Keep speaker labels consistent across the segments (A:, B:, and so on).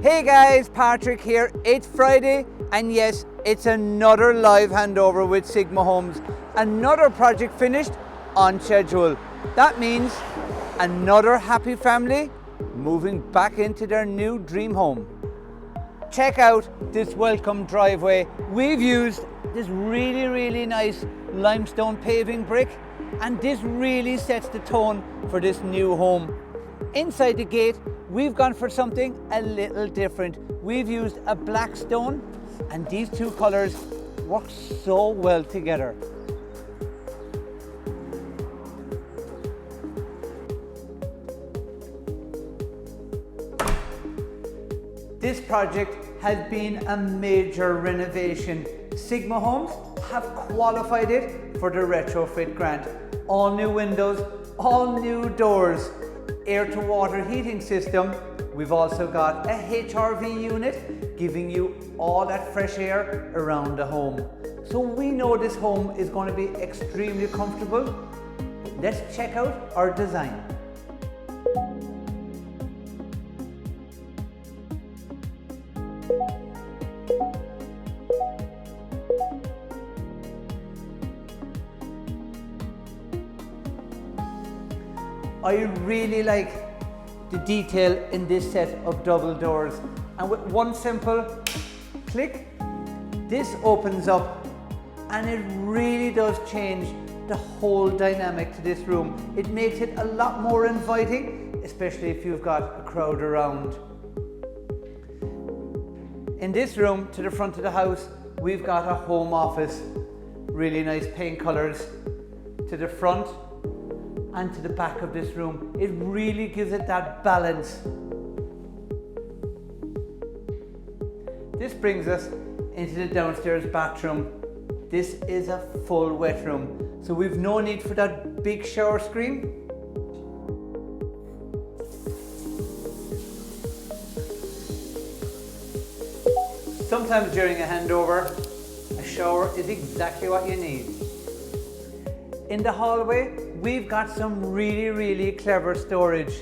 A: Hey guys, Patrick here. It's Friday and yes, it's another live handover with Sigma Homes. Another project finished on schedule. That means another happy family moving back into their new dream home. Check out this welcome driveway. We've used this really nice limestone paving brick, and this really sets the tone for this new home. Inside the gate, we've gone for something a little different. We've used a black stone, and these two colors work so well together. This project has been a major renovation. Sigma Homes have qualified it for the retrofit grant. All new windows, all new doors, air to water heating system. We've also got a HRV unit giving you all that fresh air around the home. So we know this home is going to be extremely comfortable. Let's check out our design. I really like the detail in this set of double doors, and with one simple click, this opens up and it really does change the whole dynamic to this room. It makes it a lot more inviting, especially if you've got a crowd around. In this room, to the front of the house, we've got a home office. Really nice paint colors to the front and to the back of this room. It really gives it that balance. This brings us into the downstairs bathroom. This is a full wet room, so we've no need for that big shower screen. Sometimes during a handover, a shower is exactly what you need. In the hallway, we've got some really clever storage.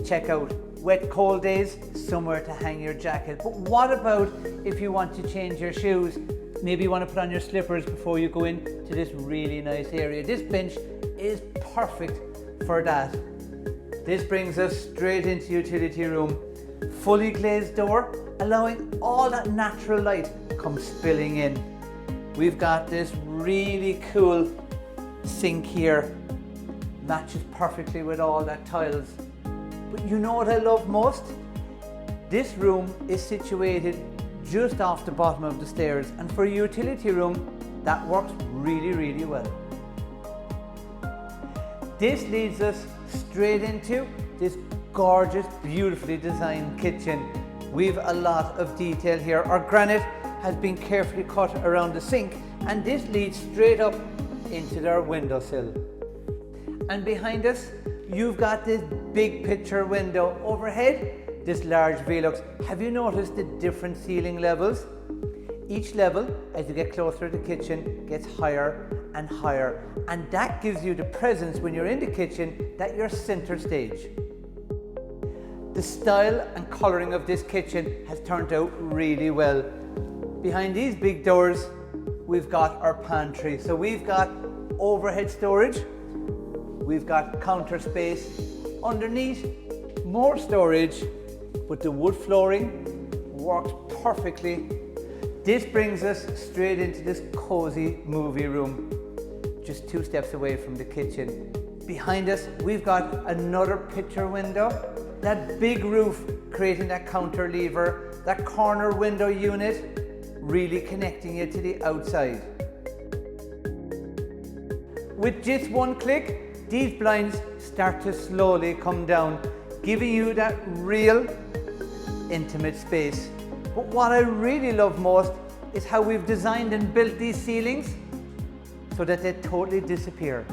A: Check out wet, cold days, somewhere to hang your jacket. But what about if you want to change your shoes? Maybe you want to put on your slippers before you go into this really nice area. This bench is perfect for that. This brings us straight into utility room. Fully glazed door, allowing all that natural light come spilling in. We've got this really cool sink here, matches perfectly with all that tiles. But you know what I love most? This room is situated just off the bottom of the stairs, and for a utility room, that works really well. This leads us straight into this gorgeous, beautifully designed kitchen. We've a lot of detail here. Our granite has been carefully cut around the sink, and this leads straight up into their windowsill. And behind us, you've got this big picture window. Overhead, this large Velux. Have you noticed the different ceiling levels? Each level, as you get closer to the kitchen, gets higher and higher. And that gives you the presence when you're in the kitchen that you're center stage. The style and coloring of this kitchen has turned out really well. Behind these big doors, we've got our pantry. So we've got overhead storage, we've got counter space, underneath more storage, but the wood flooring works perfectly. This brings us straight into this cozy movie room, just 2 steps away from the kitchen. Behind us, we've got another picture window, that big roof creating that counter lever, that corner window unit, really connecting you to the outside. With just one click, these blinds start to slowly come down, giving you that real intimate space. But what I really love most is how we've designed and built these ceilings so that they totally disappear.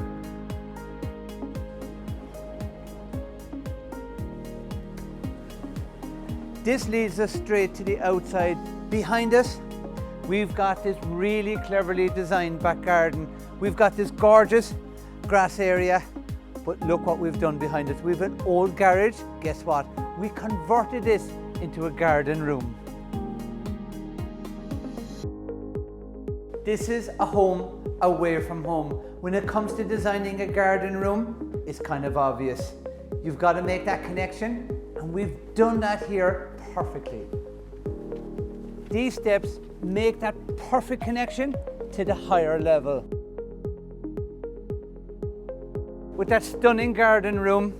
A: This leads us straight to the outside. Behind us, we've got this really cleverly designed back garden. We've got this gorgeous grass area, but look what we've done behind us. We've an old garage. Guess what? We converted this into a garden room. This is a home away from home. When it comes to designing a garden room, it's kind of obvious. You've got to make that connection, and we've done that here perfectly. These steps make that perfect connection to the higher level. With that stunning garden room,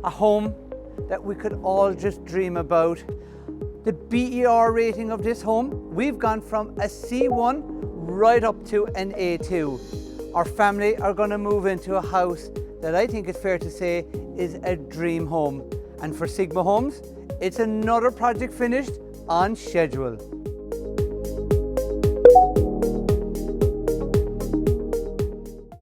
A: a home that we could all just dream about. The BER rating of this home, we've gone from a C1 right up to an A2. Our family are going to move into a house that I think it's fair to say is a dream home. And for Sigma Homes, it's another project finished on schedule.